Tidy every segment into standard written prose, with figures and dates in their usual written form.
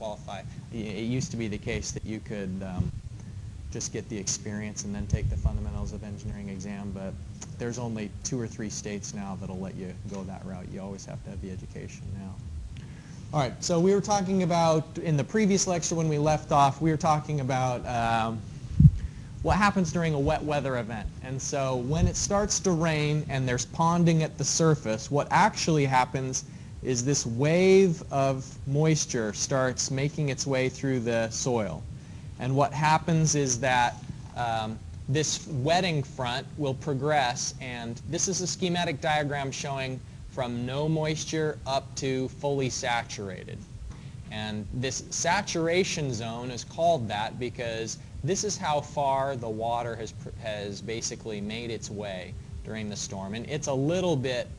qualify. It used to be the case that you could just get the experience and then take the fundamentals of engineering exam, but there's only 2 or 3 states now that'll let you go that route. You always have to have the education now. All right, so we were talking about, in the previous lecture when we left off, we were talking about what happens during a wet weather event. And so when it starts to rain and there's ponding at the surface, what actually happens is this wave of moisture starts making its way through the soil. And what happens is that this wetting front will progress, and this is a schematic diagram showing from no moisture up to fully saturated. And this saturation zone is called that because this is how far the water has basically made its way during the storm. And it's a little bit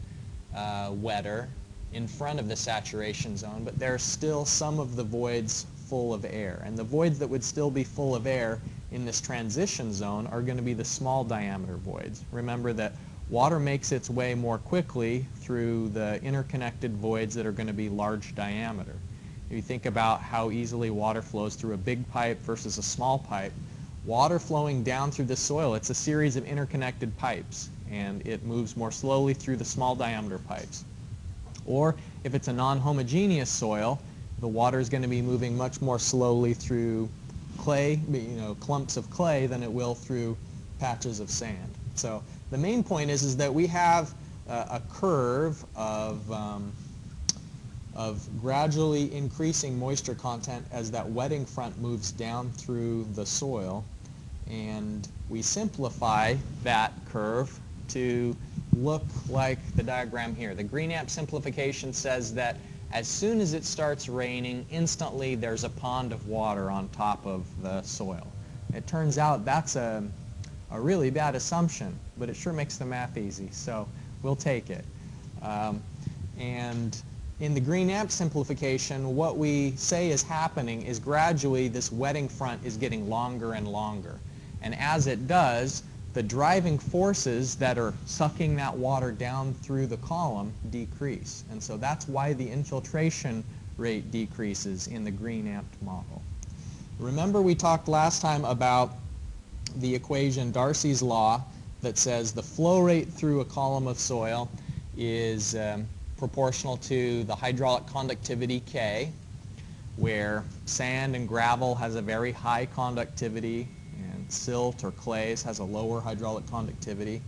wetter in front of the saturation zone, but there's still some of the voids full of air. And the voids that would still be full of air in this transition zone are going to be the small diameter voids. Remember that water makes its way more quickly through the interconnected voids that are going to be large diameter. If you think about how easily water flows through a big pipe versus a small pipe, water flowing down through the soil, it's a series of interconnected pipes, and it moves more slowly through the small diameter pipes. Or if it's a non-homogeneous soil, the water is going to be moving much more slowly through clay, clumps of clay, than it will through patches of sand. So the main point is that we have a curve of gradually increasing moisture content as that wetting front moves down through the soil, and we simplify that curve to look like the diagram here. The green Ampt simplification says that as soon as it starts raining, instantly there's a pond of water on top of the soil. It turns out that's a really bad assumption, but it sure makes the math easy, so we'll take it. And in the green Ampt simplification, what we say is happening is gradually this wetting front is getting longer and longer. And as it does, the driving forces that are sucking that water down through the column decrease. And so that's why the infiltration rate decreases in the green Ampt model. Remember we talked last time about the equation Darcys Law that says the flow rate through a column of soil is proportional to the hydraulic conductivity K, where sand and gravel has a very high conductivity and silt or clays has a lower hydraulic conductivity.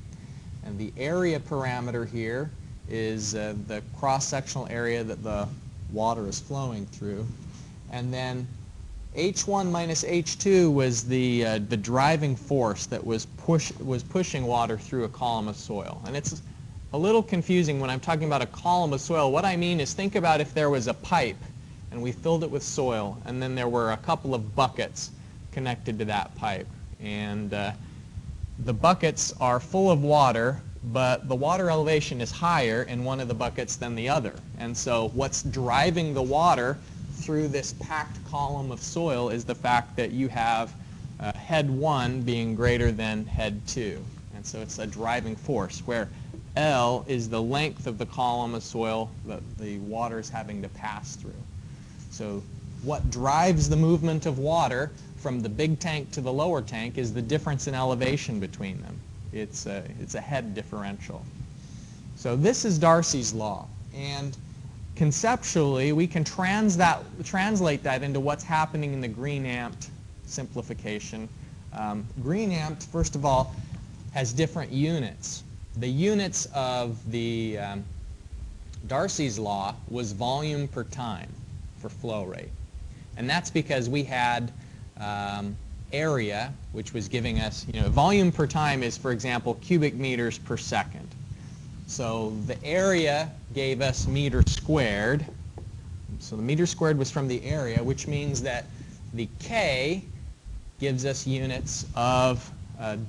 And the area parameter here is the cross-sectional area that the water is flowing through. And then H1 minus H2 was the driving force that was pushing water through a column of soil. And it's a little confusing when I'm talking about a column of soil. What I mean is, think about if there was a pipe and we filled it with soil, and then there were a couple of buckets connected to that pipe. And the buckets are full of water, but the water elevation is higher in one of the buckets than the other. And so what's driving the water through this packed column of soil is the fact that you have head 1 being greater than head 2. And so it's a driving force, where L is the length of the column of soil that the water is having to pass through. So what drives the movement of water from the big tank to the lower tank is the difference in elevation between them. It's a head differential. So this is Darcys Law. And conceptually, we can translate that into what's happening in the green Ampt simplification. Green Ampt, first of all, has different units. The units of the Darcys Law was volume per time for flow rate. And that's because we had area, which was giving us, volume per time is, for example, cubic meters per second. So the area gave us meter squared. So the meter squared was from the area, which means that the K gives us units of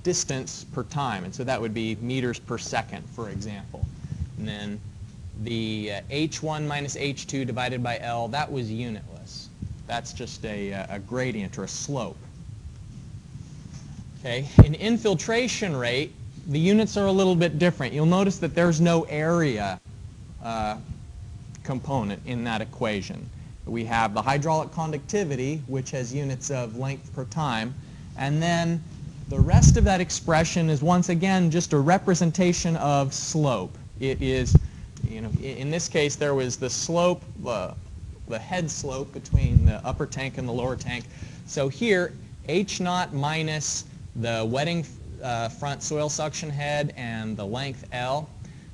distance per time. And so that would be meters per second, for example. And then the H1 minus H2 divided by L, that was unitless. That's just a gradient or a slope. Okay. In infiltration rate, the units are a little bit different. You'll notice that there's no area component in that equation. We have the hydraulic conductivity, which has units of length per time, and then the rest of that expression is once again just a representation of slope. It is, in this case there was the slope, the head slope between the upper tank and the lower tank. So here, H naught minus the wetting front soil suction head and the length L.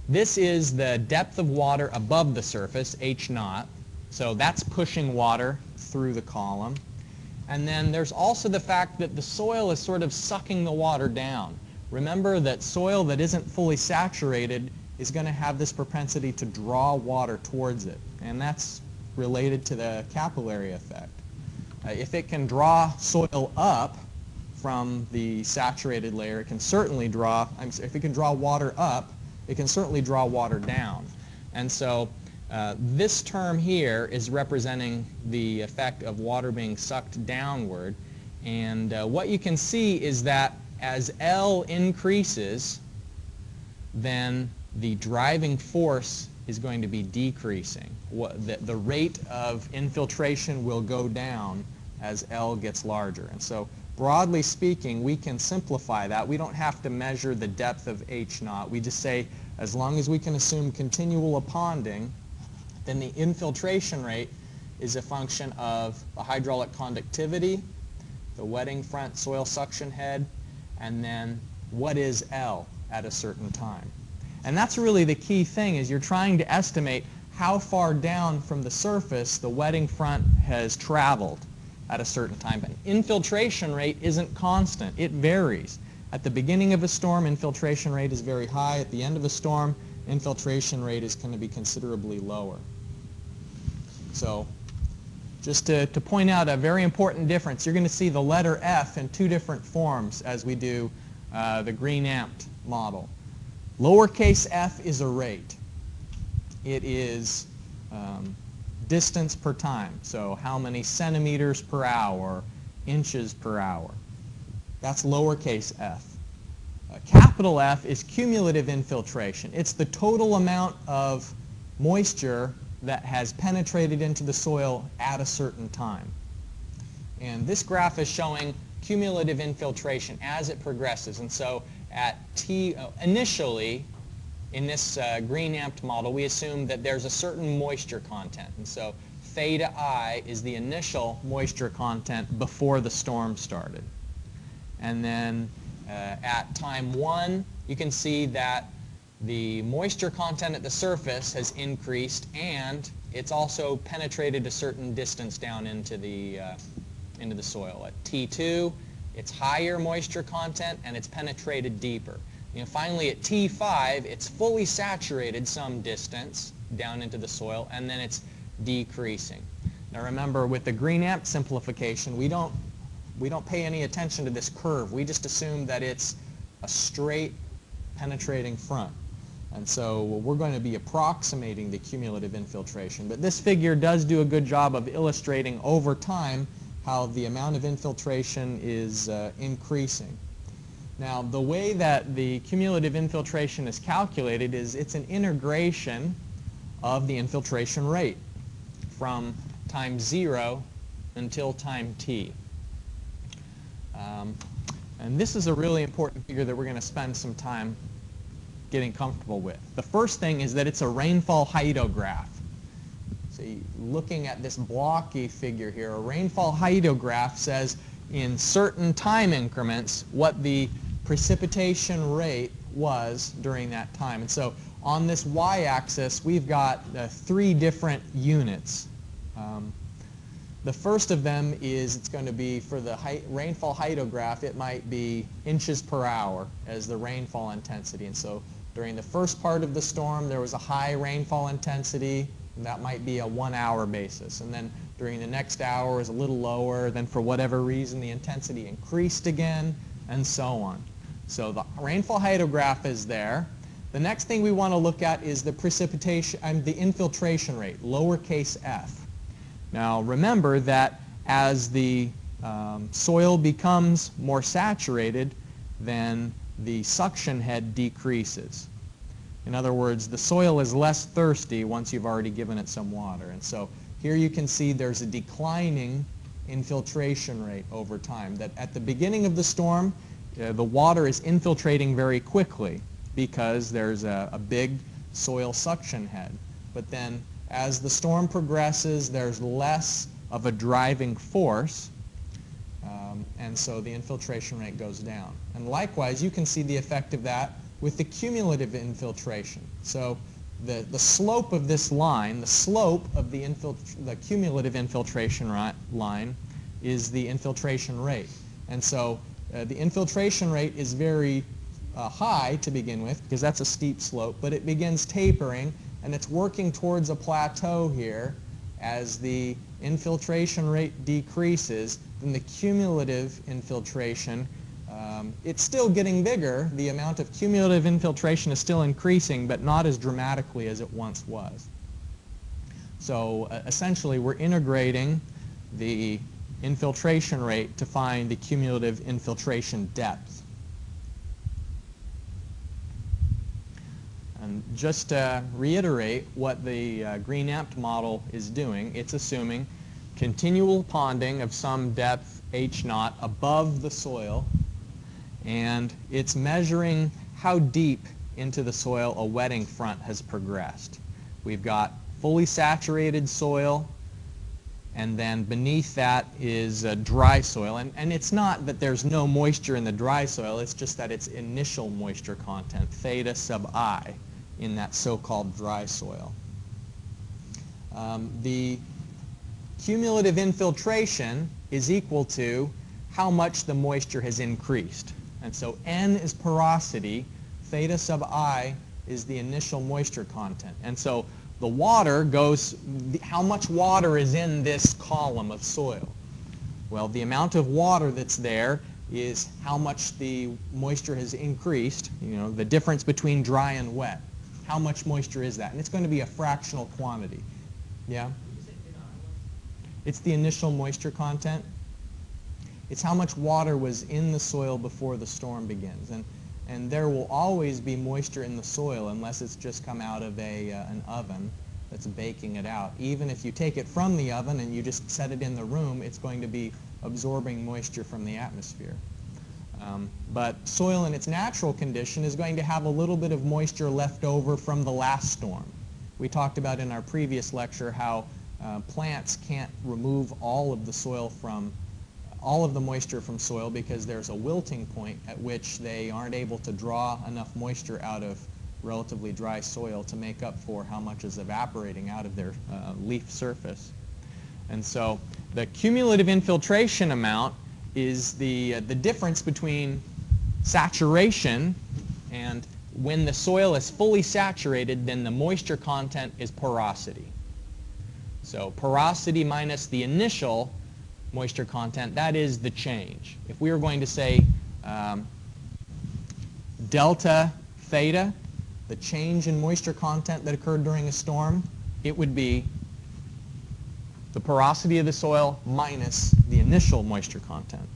This is the depth of water above the surface, H naught. So that's pushing water through the column. And then there's also the fact that the soil is sort of sucking the water down. Remember that soil that isn't fully saturated is going to have this propensity to draw water towards it. And that's related to the capillary effect. If it can draw soil up from the saturated layer, it can certainly draw, if it can draw water up, it can certainly draw water down. And so this term here is representing the effect of water being sucked downward. And what you can see is that as L increases, then the driving force is going to be decreasing. The rate of infiltration will go down as L gets larger. And so broadly speaking, we can simplify that. We don't have to measure the depth of H naught. We just say as long as we can assume continual ponding, then the infiltration rate is a function of the hydraulic conductivity, the wetting front soil suction head, and then what is L at a certain time. And that's really the key thing, is you're trying to estimate how far down from the surface the wetting front has traveled at a certain time. But infiltration rate isn't constant. It varies. At the beginning of a storm, infiltration rate is very high. At the end of a storm, infiltration rate is going to be considerably lower. So just to point out a very important difference, you're going to see the letter F in two different forms as we do the green Ampt model. Lowercase f is a rate. It is distance per time, so how many centimeters per hour, inches per hour. That's lowercase f. Capital F is cumulative infiltration. It's the total amount of moisture that has penetrated into the soil at a certain time. And this graph is showing cumulative infiltration as it progresses. And so at initially, in this green Ampt model, we assume that there's a certain moisture content. And so theta I is the initial moisture content before the storm started. And then at time 1, you can see that the moisture content at the surface has increased, and it's also penetrated a certain distance down into the soil. At T2, it's higher moisture content, and it's penetrated deeper. Finally, at T5, it's fully saturated some distance down into the soil, and then it's decreasing. Now remember, with the green Ampt simplification, we don't pay any attention to this curve. We just assume that it's a straight penetrating front. And so we're going to be approximating the cumulative infiltration. But this figure does do a good job of illustrating over time how the amount of infiltration is increasing. Now, the way that the cumulative infiltration is calculated is it's an integration of the infiltration rate from time 0 until time t. And this is a really important figure that we're going to spend some time getting comfortable with. The first thing is that it's a rainfall hydrograph. So looking at this blocky figure here, a rainfall hydrograph says in certain time increments what the precipitation rate was during that time. And so on this y-axis, we've got 3 different units. The first of them is, it's going to be for the rainfall hydrograph, it might be inches per hour as the rainfall intensity. And so during the first part of the storm, there was a high rainfall intensity, and that might be a 1-hour basis. And then during the next hour is a little lower, then for whatever reason the intensity increased again, and so on. So the rainfall hydrograph is there. The next thing we want to look at is the precipitation, the infiltration rate, lowercase f. Now remember that as the soil becomes more saturated, then the suction head decreases. In other words, the soil is less thirsty once you've already given it some water. And so here you can see there's a declining infiltration rate over time. That at the beginning of the storm, the water is infiltrating very quickly because there's a big soil suction head. But then as the storm progresses, there's less of a driving force, and so the infiltration rate goes down. And likewise, you can see the effect of that with the cumulative infiltration. So the slope of this line, the slope of the cumulative infiltration line is the infiltration rate. And so the infiltration rate is very high to begin with because that's a steep slope, but it begins tapering and it's working towards a plateau here. As the infiltration rate decreases, then the cumulative infiltration, it's still getting bigger. The amount of cumulative infiltration is still increasing, but not as dramatically as it once was. So essentially, we're integrating the infiltration rate to find the cumulative infiltration depth. And just to reiterate what the green Ampt model is doing, it's assuming continual ponding of some depth h0 above the soil, and it's measuring how deep into the soil a wetting front has progressed. We've got fully saturated soil, and then beneath that is dry soil. And it's not that there's no moisture in the dry soil, it's just that it's initial moisture content, theta sub I, in that so-called dry soil. The cumulative infiltration is equal to how much the moisture has increased. And so N is porosity, theta sub I is the initial moisture content. And so the water goes, how much water is in this column of soil? Well, the amount of water that's there is how much the moisture has increased, you know, the difference between dry and wet. How much moisture is that? And it's going to be a fractional quantity. Yeah? It's the initial moisture content. It's how much water was in the soil before the storm begins. And there will always be moisture in the soil unless it's just come out of an oven that's baking it out. Even if you take it from the oven and you just set it in the room, it's going to be absorbing moisture from the atmosphere. But soil in its natural condition is going to have a little bit of moisture left over from the last storm. We talked about in our previous lecture how plants can't remove all of the soil from all of the moisture from soil because there's a wilting point at which they aren't able to draw enough moisture out of relatively dry soil to make up for how much is evaporating out of their leaf surface. And so the cumulative infiltration amount is the difference between saturation, and when the soil is fully saturated, then the moisture content is porosity. So porosity minus the initial moisture content, that is the change. If we were going to say delta theta, the change in moisture content that occurred during a storm, it would be the porosity of the soil minus the initial moisture content.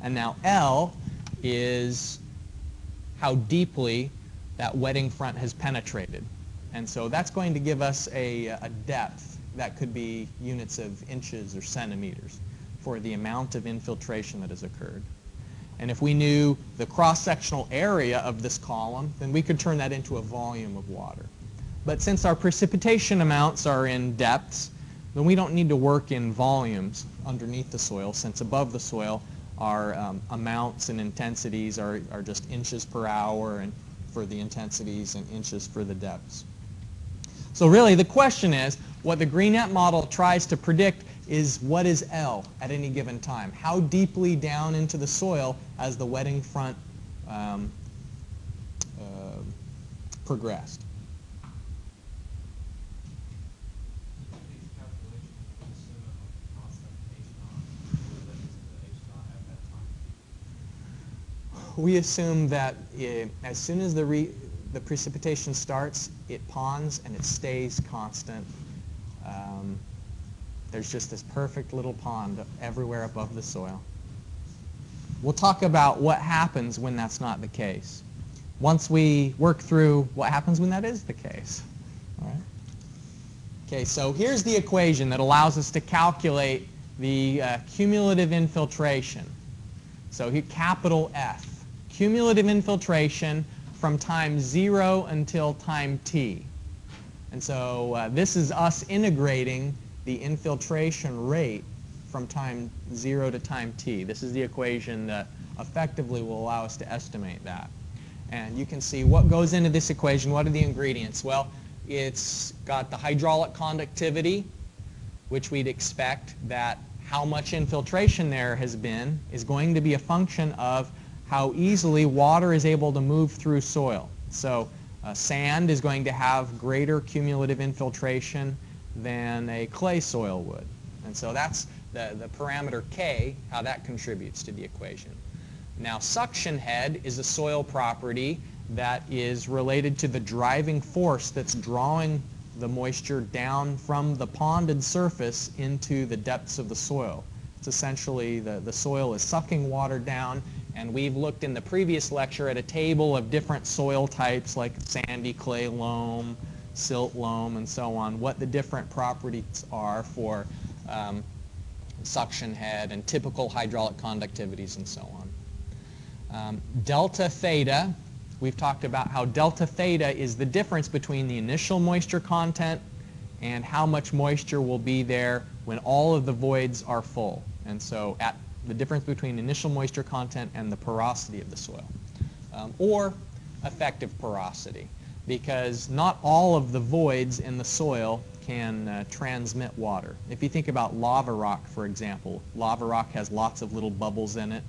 And now L is how deeply that wetting front has penetrated. And so that's going to give us a depth that could be units of inches or centimeters for the amount of infiltration that has occurred. And if we knew the cross-sectional area of this column, then we could turn that into a volume of water. But since our precipitation amounts are in depths, then we don't need to work in volumes underneath the soil, since above the soil our amounts and intensities are just inches per hour and for the intensities and inches for the depths. So really the question is, what the green Ampt model tries to predict is what is L at any given time? How deeply down into the soil has the wetting front progressed? We assume that as soon as the precipitation starts, it ponds and it stays constant. There's just this perfect little pond everywhere above the soil. We'll talk about what happens when that's not the case, once we work through what happens when that is the case. All right? Okay, so here's the equation that allows us to calculate the cumulative infiltration. So here, capital F. Cumulative infiltration from time 0 until time t. And so this is us integrating the infiltration rate from time 0 to time t. This is the equation that effectively will allow us to estimate that. And you can see what goes into this equation. What are the ingredients? Well, it's got the hydraulic conductivity, which we'd expect that how much infiltration there has been is going to be a function of how easily water is able to move through soil. So sand is going to have greater cumulative infiltration than a clay soil would. And so that's the parameter K, how that contributes to the equation. Now, suction head is a soil property that is related to the driving force that's drawing the moisture down from the ponded surface into the depths of the soil. It's essentially the soil is sucking water down, and we've looked in the previous lecture at a table of different soil types like sandy clay loam, silt loam, and so on, what the different properties are for suction head and typical hydraulic conductivities and so on. Delta theta, we've talked about how delta theta is the difference between the initial moisture content and how much moisture will be there when all of the voids are full. And so at the difference between initial moisture content and the porosity of the soil. Or effective porosity, because not all of the voids in the soil can transmit water. If you think about lava rock, for example, lava rock has lots of little bubbles in it,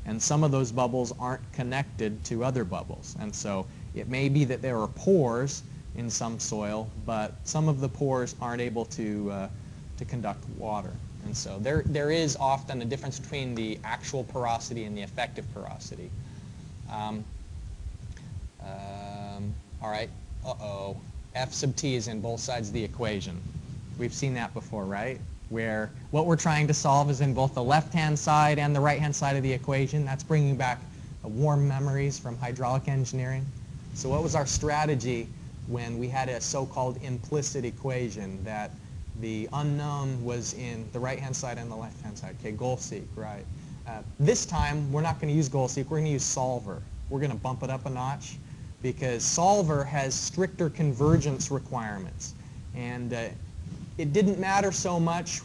and some of those bubbles aren't connected to other bubbles. And so it may be that there are pores in some soil, but some of the pores aren't able to conduct water. And so there is often a difference between the actual porosity and the effective porosity. All right, F sub t is in both sides of the equation. We've seen that before, right? Where what we're trying to solve is in both the left-hand side and the right-hand side of the equation. That's bringing back warm memories from hydraulic engineering. So what was our strategy when we had a so-called implicit equation that the unknown was in the right-hand side and the left-hand side? Okay, goal seek, right. This time, we're not going to use goal seek. We're going to use solver. We're going to bump it up a notch because solver has stricter convergence requirements. And it didn't matter so much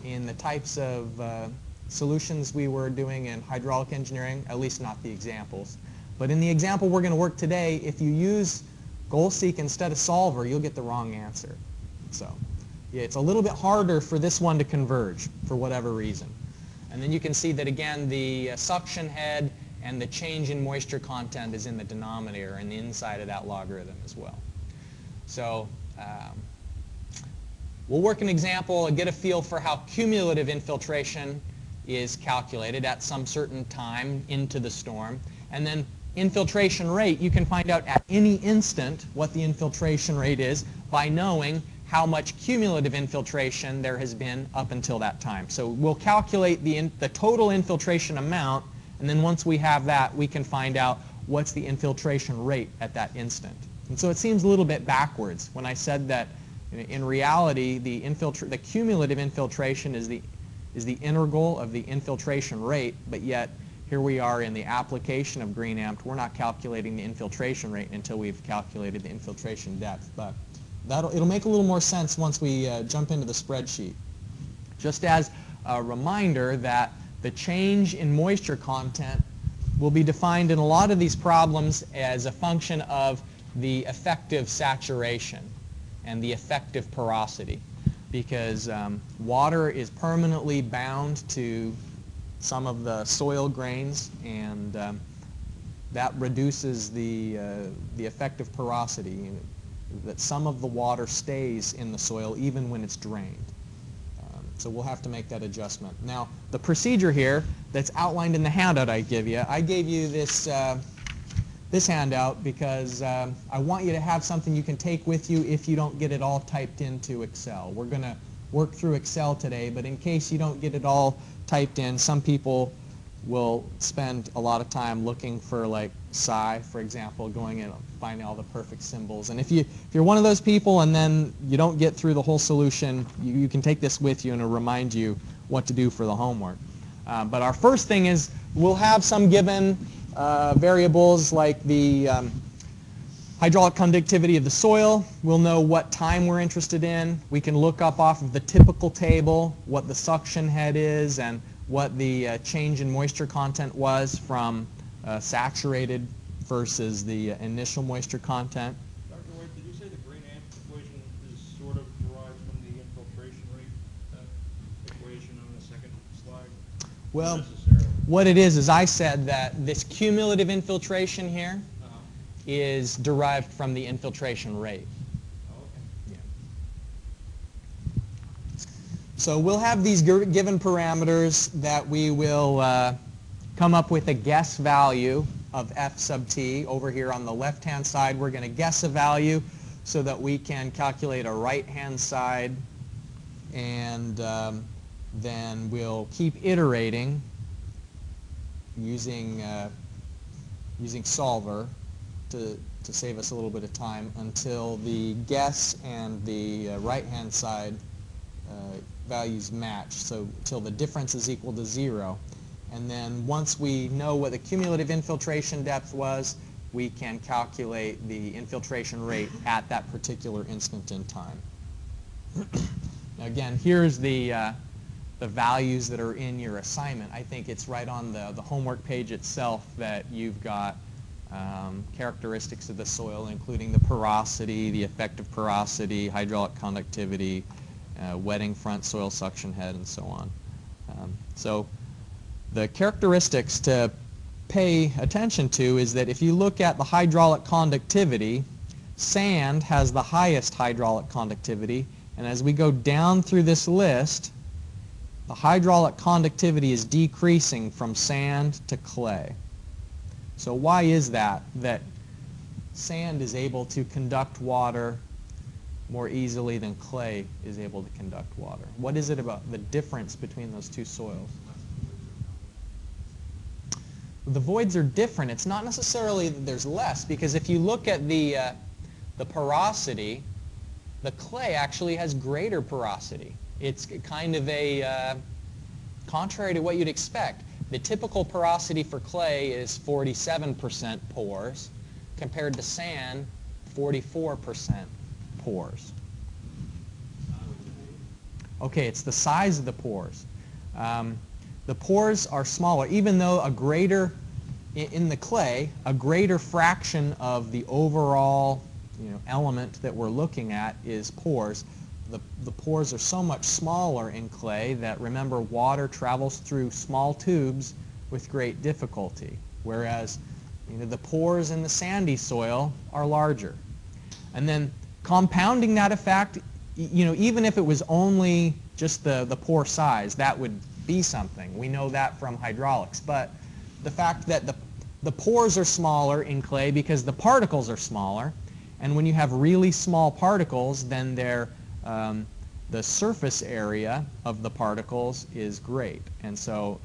in the types of solutions we were doing in hydraulic engineering, at least not the examples. But in the example we're going to work today, if you use goal seek instead of solver, you'll get the wrong answer. So yeah, it's a little bit harder for this one to converge for whatever reason. And then you can see that again the suction head and the change in moisture content is in the denominator and the inside of that logarithm as well. So we'll work an example and get a feel for how cumulative infiltration is calculated at some certain time into the storm. And then infiltration rate, you can find out at any instant what the infiltration rate is by knowing how much cumulative infiltration there has been up until that time. So we'll calculate the total infiltration amount, and then once we have that, we can find out what's the infiltration rate at that instant. And so it seems a little bit backwards when I said that in reality the cumulative infiltration is the integral of the infiltration rate, but yet here we are in the application of green Ampt. We're not calculating the infiltration rate until we've calculated the infiltration depth. But it'll make a little more sense once we jump into the spreadsheet. Just as a reminder that the change in moisture content will be defined in a lot of these problems as a function of the effective saturation and the effective porosity, because water is permanently bound to some of the soil grains, and that reduces the effective porosity, that some of the water stays in the soil even when it's drained. So we'll have to make that adjustment. Now, the procedure here that's outlined in the handout I gave you this this handout because I want you to have something you can take with you if you don't get it all typed into Excel. We're going to work through Excel today, but in case you don't get it all typed in, some people will spend a lot of time looking for like psi, for example, going and finding all the perfect symbols. And if you're one of those people and then you don't get through the whole solution, you can take this with you and it'll remind you what to do for the homework. But our first thing is we'll have some given variables like the hydraulic conductivity of the soil. We'll know what time we're interested in. We can look up off of the typical table what the suction head is and what the change in moisture content was from saturated versus the initial moisture content. Dr. White, did you say the green Ampt equation is sort of derived from the infiltration rate equation on the second slide? Well, what it is I said that this cumulative infiltration here is derived from the infiltration rate. Oh, okay. Yeah. So we'll have these given parameters that we will come up with a guess value of f sub t. Over here on the left-hand side, we're going to guess a value so that we can calculate a right-hand side, and then we'll keep iterating using solver to save us a little bit of time until the guess and the right-hand side values match, so till the difference is equal to 0. And then once we know what the cumulative infiltration depth was, we can calculate the infiltration rate at that particular instant in time. Now again, here's the values that are in your assignment. I think it's right on the homework page itself that you've got characteristics of the soil, including the porosity, the effective porosity, hydraulic conductivity, wetting front, soil suction head, and so on. So the characteristics to pay attention to is that if you look at the hydraulic conductivity, sand has the highest hydraulic conductivity, and as we go down through this list, the hydraulic conductivity is decreasing from sand to clay. So why is that sand is able to conduct water more easily than clay is able to conduct water? What is it about the difference between those two soils? The voids are different. It's not necessarily that there's less, because if you look at the porosity, the clay actually has greater porosity. It's kind of a contrary to what you'd expect. The typical porosity for clay is 47% pores, compared to sand, 44% pores. Okay, it's the size of the pores. The pores are smaller, even though in the clay, a greater fraction of the overall element that we're looking at is pores. The pores are so much smaller in clay that, remember, water travels through small tubes with great difficulty, whereas the pores in the sandy soil are larger. And then compounding that effect, even if it was only just the pore size, that would be something. We know that from hydraulics. But the fact that the pores are smaller in clay because the particles are smaller, and when you have really small particles, then the surface area of the particles is great. And so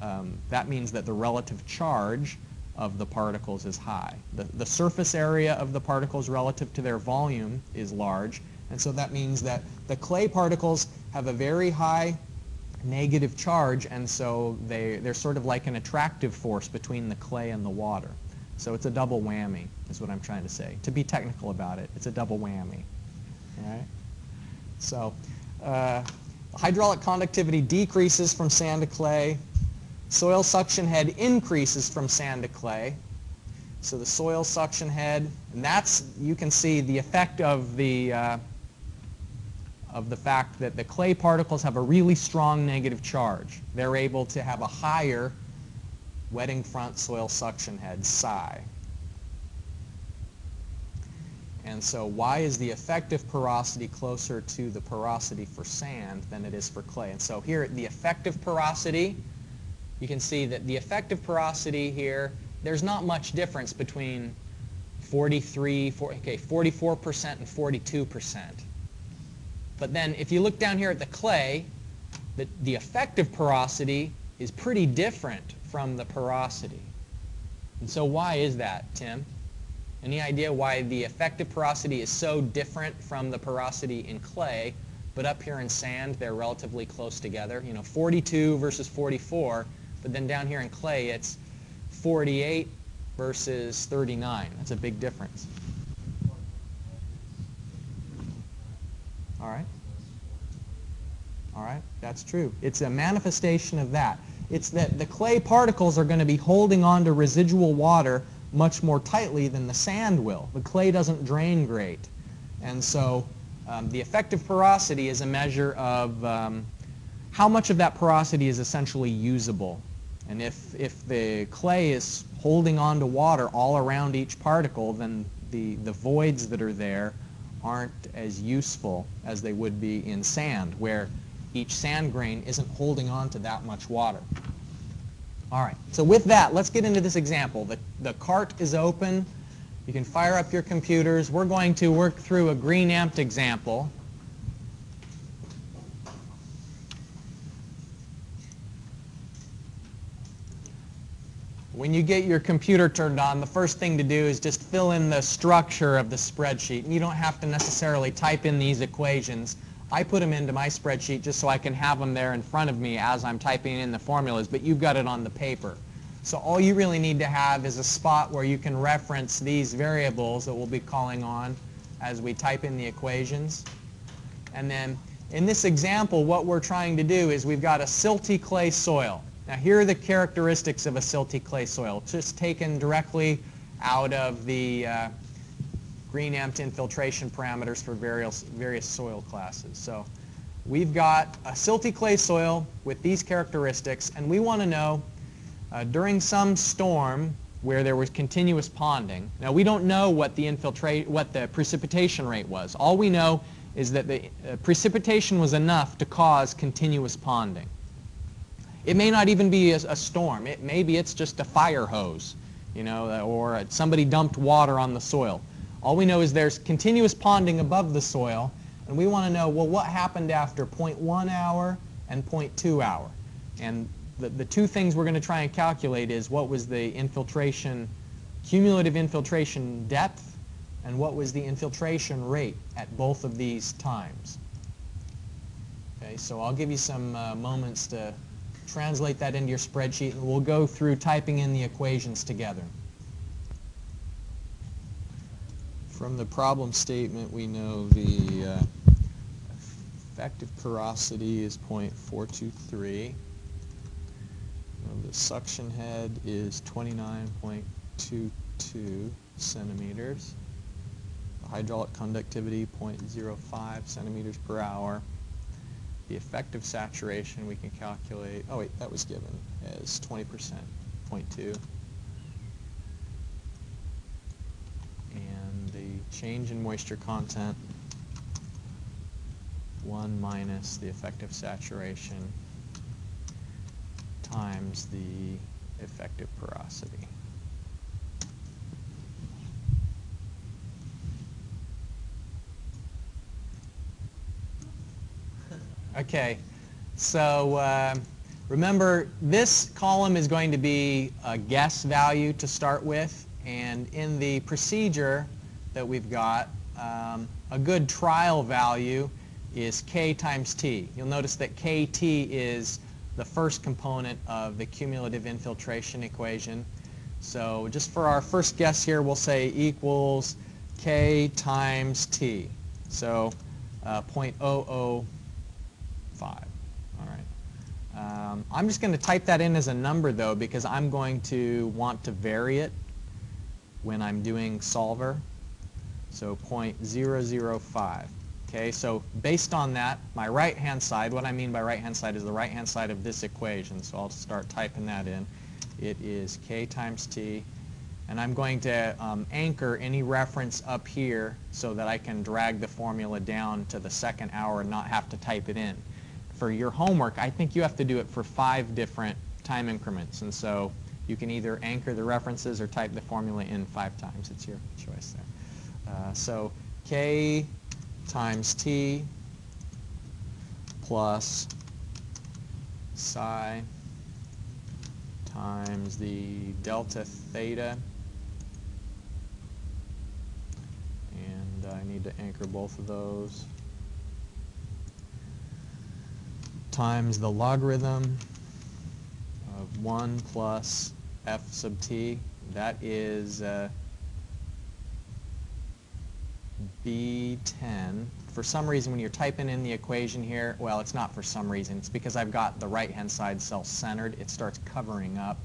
that means that the relative charge of the particles is high. The surface area of the particles relative to their volume is large, and so that means that the clay particles have a very high negative charge, and so they're sort of like an attractive force between the clay and the water. So it's a double whammy, is what I'm trying to say. To be technical about it, it's a double whammy. All right? So hydraulic conductivity decreases from sand to clay. Soil suction head increases from sand to clay. So the soil suction head, and that's, you can see the effect of the fact that the clay particles have a really strong negative charge. They're able to have a higher wetting front soil suction head, psi. And so why is the effective porosity closer to the porosity for sand than it is for clay? And so here, the effective porosity, you can see that the effective porosity here, there's not much difference between 44% and 42%. But then if you look down here at the clay, the effective porosity is pretty different from the porosity. And so why is that, Tim? Any idea why the effective porosity is so different from the porosity in clay, but up here in sand they're relatively close together? 42 versus 44, but then down here in clay it's 48 versus 39. That's a big difference. All right. All right, that's true. It's a manifestation of that. It's that the clay particles are going to be holding on to residual water much more tightly than the sand will. The clay doesn't drain great. And so the effective porosity is a measure of how much of that porosity is essentially usable. And if the clay is holding on to water all around each particle, then the voids that are there aren't as useful as they would be in sand, where each sand grain isn't holding on to that much water. All right, so with that, let's get into this example. The cart is open. You can fire up your computers. We're going to work through a green Ampt example. When you get your computer turned on, the first thing to do is just fill in the structure of the spreadsheet. And you don't have to necessarily type in these equations. I put them into my spreadsheet just so I can have them there in front of me as I'm typing in the formulas, but you've got it on the paper. So all you really need to have is a spot where you can reference these variables that we'll be calling on as we type in the equations. And then in this example, what we're trying to do is we've got a silty clay soil. Now here are the characteristics of a silty clay soil, just taken directly out of the green Ampt infiltration parameters for various soil classes. So we've got a silty clay soil with these characteristics, and we want to know during some storm where there was continuous ponding. Now we don't know what the precipitation rate was. All we know is that the precipitation was enough to cause continuous ponding. It may not even be a storm. Maybe it's just a fire hose, or somebody dumped water on the soil. All we know is there's continuous ponding above the soil, and we want to know, well, what happened after 0.1 hour and 0.2 hour? And the two things we're going to try and calculate is what was the cumulative infiltration depth, and what was the infiltration rate at both of these times. Okay, so I'll give you some moments to translate that into your spreadsheet, and we'll go through typing in the equations together. From the problem statement, we know the effective porosity is 0.423. The suction head is 29.22 centimeters. The hydraulic conductivity, 0.05 centimeters per hour. The effective saturation we can calculate, oh wait, that was given as 20%, 0.2. And the change in moisture content, 1 minus the effective saturation times the effective porosity. Okay, so remember this column is going to be a guess value to start with, and in the procedure that we've got, a good trial value is K times T. You'll notice that KT is the first component of the cumulative infiltration equation. So just for our first guess here, we'll say equals K times T. So 0.005. All right. I'm just going to type that in as a number, though, because I'm going to want to vary it when I'm doing solver. So 0.005. Okay, so based on that, my right-hand side, what I mean by right-hand side is the right-hand side of this equation. So I'll start typing that in. It is K times T. And I'm going to anchor any reference up here so that I can drag the formula down to the second hour and not have to type it in. For your homework, I think you have to do it for 5 different time increments. And so you can either anchor the references or type the formula in 5 times. It's your choice there. So K times T plus psi times the delta theta, and I need to anchor both of those, times the logarithm of 1 plus f sub t. That is B10. For some reason, when you're typing in the equation here, well, it's not for some reason. It's because I've got the right-hand side self-centered. It starts covering up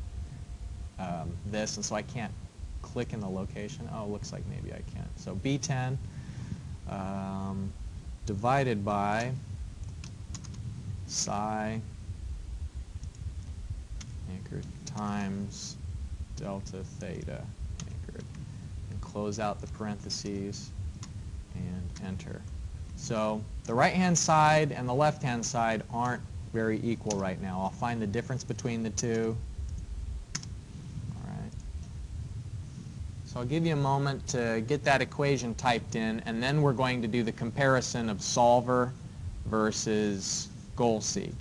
this, and so I can't click in the location. Oh, looks like maybe I can. So B10 divided by psi anchored times delta theta anchored, and close out the parentheses and enter. So the right-hand side and the left-hand side aren't very equal right now. I'll find the difference between the two. All right. So I'll give you a moment to get that equation typed in, and then we're going to do the comparison of solver versus goal seek.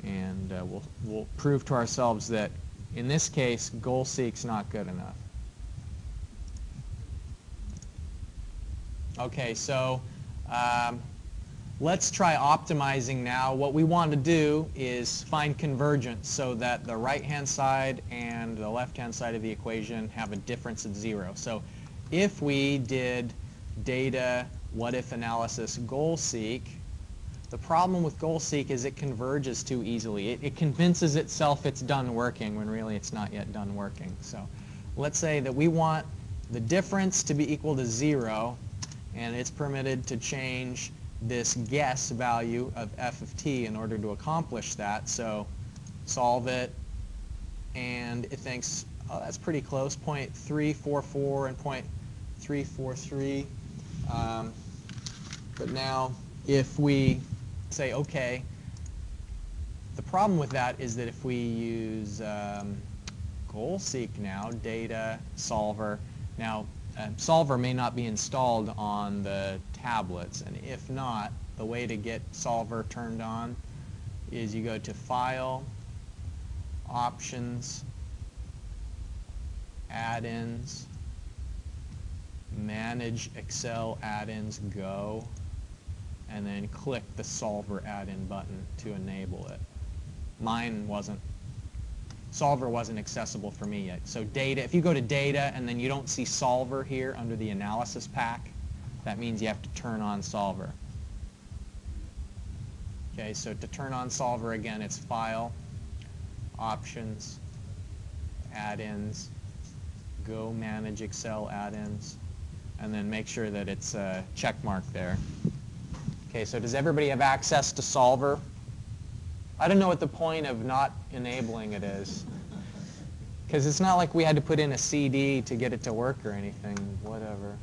And we'll prove to ourselves that in this case, goal seek's not good enough. Okay, so let's try optimizing now. What we want to do is find convergence so that the right-hand side and the left-hand side of the equation have a difference of 0. So if we did data what-if analysis goal seek, the problem with goal seek is it converges too easily. It convinces itself it's done working when really it's not yet done working. So let's say that we want the difference to be equal to 0, and it's permitted to change this guess value of f of t in order to accomplish that. So solve it, and it thinks, oh, that's pretty close, 0.344 and 0.343. But now if we say, okay, the problem with that is that if we use goal seek now, data solver, now solver may not be installed on the tablets, and if not, the way to get solver turned on is you go to File, Options, Add-ins, Manage Excel Add-ins, Go, and then click the solver add-in button to enable it. Mine wasn't. Solver wasn't accessible for me yet. So data, if you go to data and then you don't see solver here under the analysis pack, that means you have to turn on solver. Okay, so to turn on solver again, it's File, Options, Add-ins, Go Manage Excel Add-ins, and then make sure that it's a check mark there. Okay, so does everybody have access to solver? I don't know what the point of not enabling it is. Because it's not like we had to put in a CD to get it to work or anything, whatever.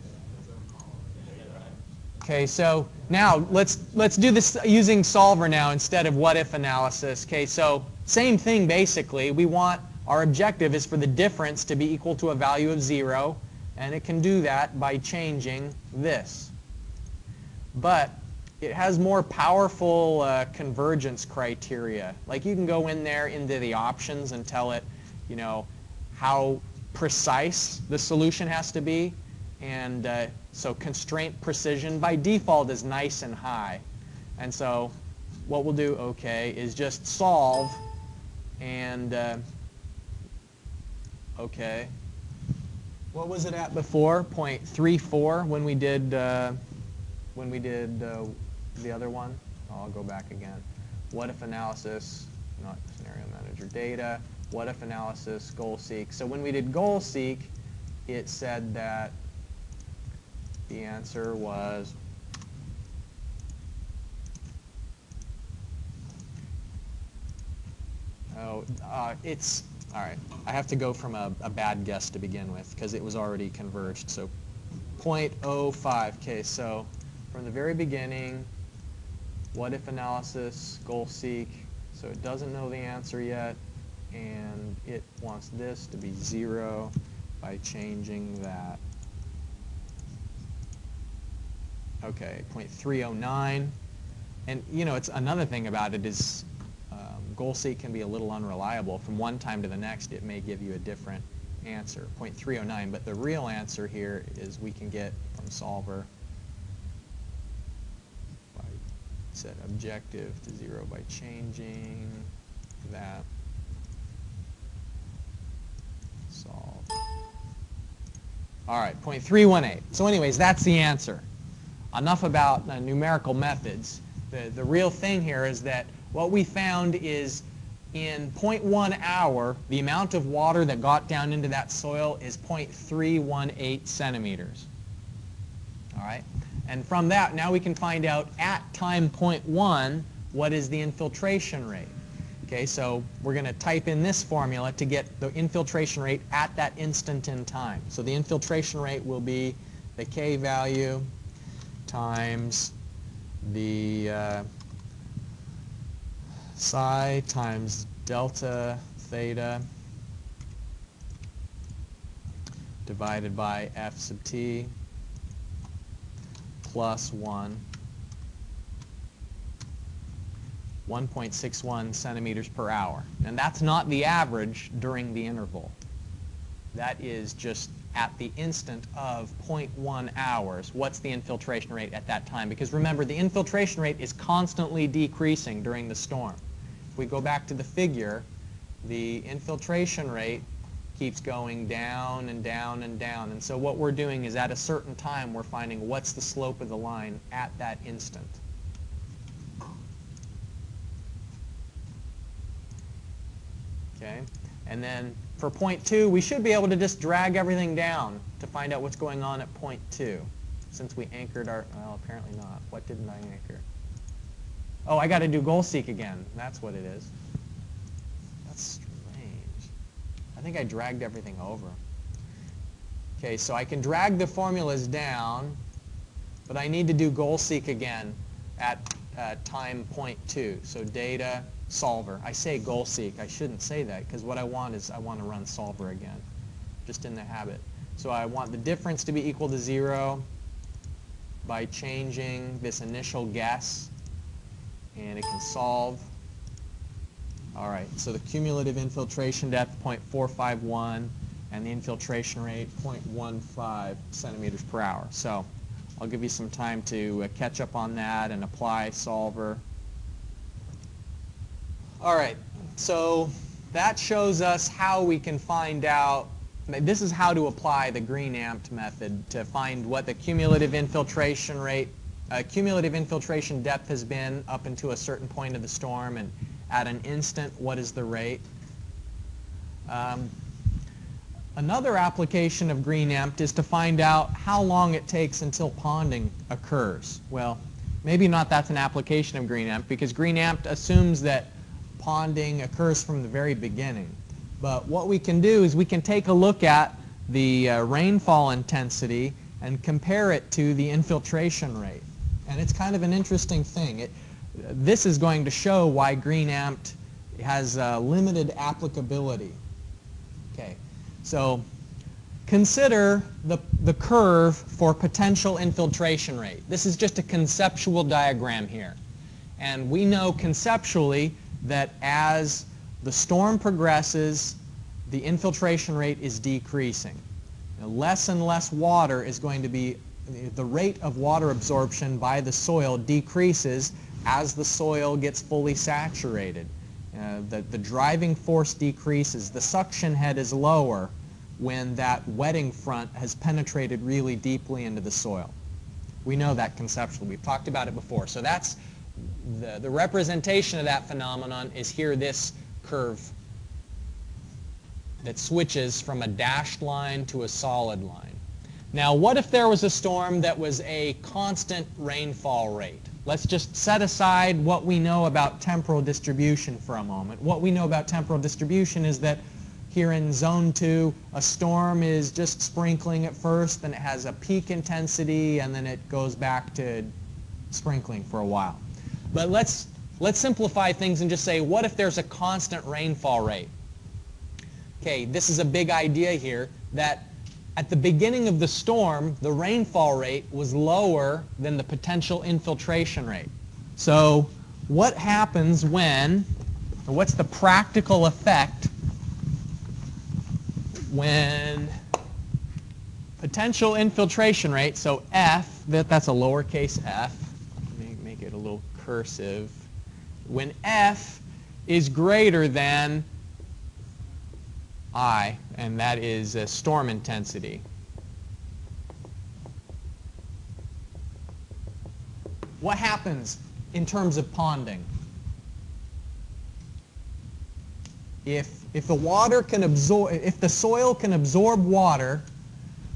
Okay, so now let's do this using solver now instead of what-if analysis. Okay, so same thing basically. We want, our objective is for the difference to be equal to a value of 0, and it can do that by changing this. But it has more powerful convergence criteria. Like you can go in there into the options and tell it, you know, how precise the solution has to be. And so constraint precision by default is nice and high. And so what we'll do, okay, is just solve and, okay. What was it at before? 0.34 when we did the other one. I'll go back again. What if analysis, not scenario manager data, what if analysis, goal seek. So when we did goal seek, it said that the answer was it's, all right, I have to go from a bad guess to begin with because it was already converged. So 0.05, okay, so from the very beginning, what if analysis, goal seek, so it doesn't know the answer yet, and it wants this to be 0 by changing that. Okay, 0.309, and you know, it's another thing about it is goal seek can be a little unreliable. From one time to the next, it may give you a different answer, 0.309. But the real answer here is we can get from solver by set objective to 0 by changing that. Solve. All right, 0.318. So anyways, that's the answer. Enough about numerical methods. The real thing here is that what we found is in 0.1 hour, the amount of water that got down into that soil is 0.318 centimeters. All right? And from that, now we can find out at time 0.1, what is the infiltration rate. Okay, so we're going to type in this formula to get the infiltration rate at that instant in time. So the infiltration rate will be the K value times the psi times delta theta divided by F sub t plus 1.61 centimeters per hour. And that's not the average during the interval. That is just at the instant of 0.1 hours. What's the infiltration rate at that time? Because remember, the infiltration rate is constantly decreasing during the storm. If we go back to the figure, the infiltration rate keeps going down and down and down. And so what we're doing is at a certain time, we're finding what's the slope of the line at that instant. Okay? And then for 0.2, we should be able to just drag everything down to find out what's going on at 0.2. Since we anchored our, well, apparently not. What didn't I anchor? Oh, I got to do goal seek again. That's what it is. That's strange. I think I dragged everything over. Okay, so I can drag the formulas down, but I need to do goal seek again at time 0.2. So data solver. I say goal seek. I shouldn't say that because what I want is I want to run solver again, just in the habit. So I want the difference to be equal to 0 by changing this initial guess, and it can solve. All right, so the cumulative infiltration depth 0.451 and the infiltration rate 0.15 centimeters per hour. So I'll give you some time to catch up on that and apply solver. All right, so that shows us how we can find out, this is how to apply the green Ampt method to find what the cumulative infiltration rate, cumulative infiltration depth has been up into a certain point of the storm, and at an instant, what is the rate. Another application of green Ampt is to find out how long it takes until ponding occurs. Well, maybe not that's an application of green Ampt because green Ampt assumes that ponding occurs from the very beginning. But what we can do is we can take a look at the rainfall intensity and compare it to the infiltration rate. And it's kind of an interesting thing. This is going to show why green Ampt has limited applicability. Okay, so consider the curve for potential infiltration rate. This is just a conceptual diagram here. And we know conceptually that as the storm progresses, the infiltration rate is decreasing. Now, less and less water is going to be, the rate of water absorption by the soil decreases as the soil gets fully saturated. The driving force decreases. The suction head is lower when that wetting front has penetrated really deeply into the soil. We know that conceptually. We've talked about it before. So that's the representation of that phenomenon is here, this curve that switches from a dashed line to a solid line. Now, what if there was a storm that was a constant rainfall rate? Let's just set aside what we know about temporal distribution for a moment. What we know about temporal distribution is that here in zone 2, a storm is just sprinkling at first, then it has a peak intensity, and then it goes back to sprinkling for a while. But let's simplify things and just say, what if there's a constant rainfall rate? Okay, this is a big idea here, that at the beginning of the storm, the rainfall rate was lower than the potential infiltration rate. So what happens when And what's the practical effect when potential infiltration rate, so F, that's a lowercase f, make it a little cursive, when F is greater than I, and that is storm intensity. What happens in terms of ponding? If the water can absorb, if the soil can absorb water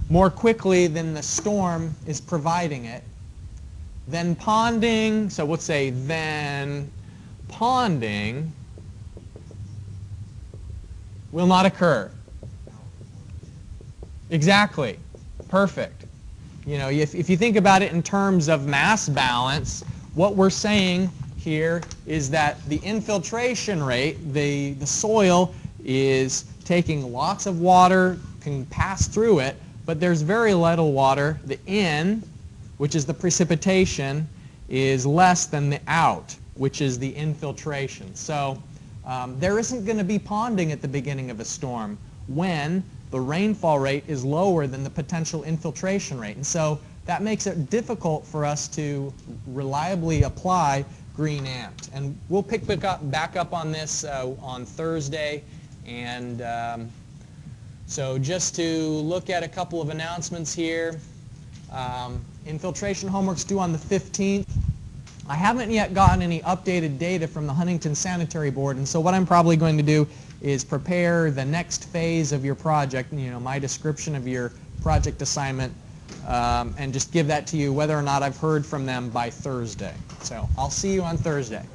more quickly than the storm is providing it, then ponding, so let's say then ponding will not occur. Exactly. Perfect. You know, if you think about it in terms of mass balance, what we're saying here is that the infiltration rate, the soil is taking lots of water, can pass through it, but there's very little water. The in, which is the precipitation, is less than the out, which is the infiltration. So there isn't going to be ponding at the beginning of a storm when the rainfall rate is lower than the potential infiltration rate. And so that makes it difficult for us to reliably apply green Ampt. And we'll pick back up on this on Thursday. And so just to look at a couple of announcements here. Infiltration homework's due on the 15th. I haven't yet gotten any updated data from the Huntington Sanitary Board, and so what I'm probably going to do is prepare the next phase of your project, you know, my description of your project assignment, and just give that to you whether or not I've heard from them by Thursday. So I'll see you on Thursday.